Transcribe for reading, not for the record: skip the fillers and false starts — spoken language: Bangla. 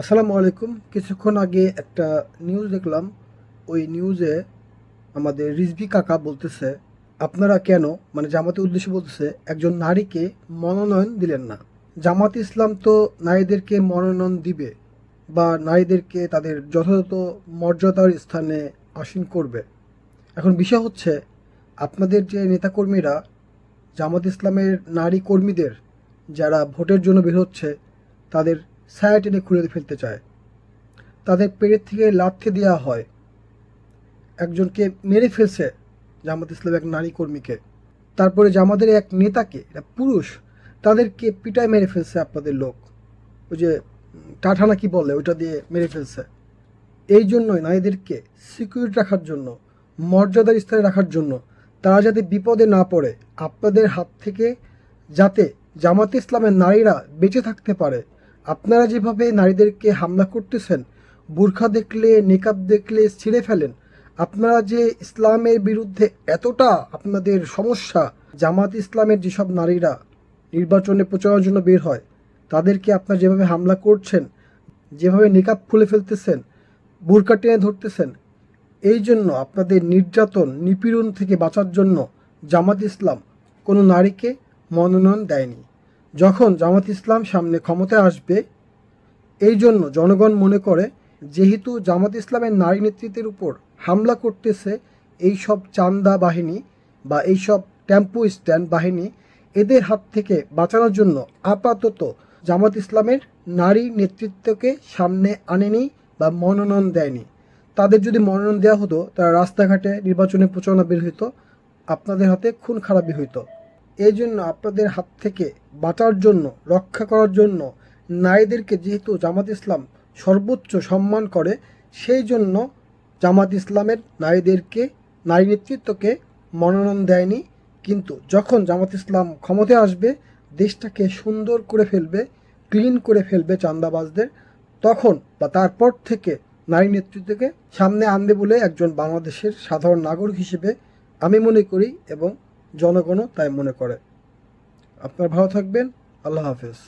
আসসালামু আলাইকুম। কিছুক্ষণ আগে একটা নিউজ দেখলাম। ওই নিউজে আমাদের রিজভী কাকা বলতেছে, আপনারা কেন, মানে জামাতের উদ্দেশ্যে বলতেছে, একজন নারীকে মনোনয়ন দিলেন না। জামাত ইসলাম তো নারীদেরকে মনোনয়ন দিবে বা নারীদেরকে তাদের যথাযথ মর্যাদার স্থানে আসীন করবে। এখন বিষয় হচ্ছে, আপনাদের যে নেতাকর্মীরা জামাত ইসলামের নারী কর্মীদের যারা ভোটের জন্য বের হচ্ছে তাদের ছায়া টেনে খুলে ফেলতে চায়, তাদের পেটের থেকে লাথি দেওয়া হয়। একজনকে মেরে ফেলছে জামাত ইসলাম, এক নারী কর্মীকে। তারপরে জামাতের এক নেতাকে, এটা পুরুষ, তাদেরকে পিটায় মেরে ফেলছে আপনাদের লোক। ওই যে টাঠানা কি বলে, ওইটা দিয়ে মেরে ফেলছে। এই জন্যই নারীদেরকে সিকিউরিটি রাখার জন্য, মর্যাদার স্থানে রাখার জন্য, তারা যাতে বিপদে না পড়ে, আপনাদের হাত থেকে যাতে জামাতে ইসলামের নারীরা বেঁচে থাকতে পারে। আপনারা যেভাবে নারীদেরকে হামলা করতেছেন, বুরখা দেখলে, নিকাব দেখলে ছিঁড়ে ফেলেন, আপনারা যে ইসলামের বিরুদ্ধে এতটা আপনাদের সমস্যা, জামাত ইসলামের যেসব নারীরা নির্বাচনে প্রচারের জন্য বের হয় তাদেরকে আপনারা যেভাবে হামলা করছেন, যেভাবে নিকাব খুলে ফেলতেছেন, বুরকা টেনে ধরতেছেন, এই জন্য আপনাদের নির্যাতন নিপীড়ন থেকে বাঁচার জন্য জামাত ইসলাম কোনো নারীকে মনোনয়ন দেয়নি। যখন জামাত ইসলাম সামনে ক্ষমতায় আসবে, এই জন্য জনগণ মনে করে যেহেতু জামাত ইসলামের নারী নেতৃত্বের উপর হামলা করতেছে এই সব চান্দা বাহিনী বা এই সব টেম্পো স্ট্যান্ড বাহিনী, এদের হাত থেকে বাঁচানোর জন্য আপাতত জামাত ইসলামের নারী নেতৃত্বকে সামনে আনেনি বা মনোনয়ন দেয়নি। তাদের যদি মনোনয়ন দেওয়া হতো, তারা রাস্তাঘাটে নির্বাচনে প্রচারণা বের হইতো, আপনাদের হাতে খুন খারাপি হইতো। এই জন্য আপনাদের হাত থেকে বাঁচার জন্য, রক্ষা করার জন্য, নারীদেরকে যেহেতু জামাত ইসলাম সর্বোচ্চ সম্মান করে, সেই জন্য জামাত ইসলামের নারীদেরকে, নারী নেতৃত্বকে মনোনয়ন দেয়নি। কিন্তু যখন জামাত ইসলাম ক্ষমতায় আসবে, দেশটাকে সুন্দর করে ফেলবে, ক্লিন করে ফেলবে চাঁদাবাজদের, তখন বা তারপর থেকে নারী নেতৃত্বকে সামনে আনবে বলে একজন বাংলাদেশের সাধারণ নাগরিক হিসেবে আমি মনে করি, এবং জনগণও তাই মনে করে। আপনারা ভালো থাকবেন। আল্লাহ হাফেজ।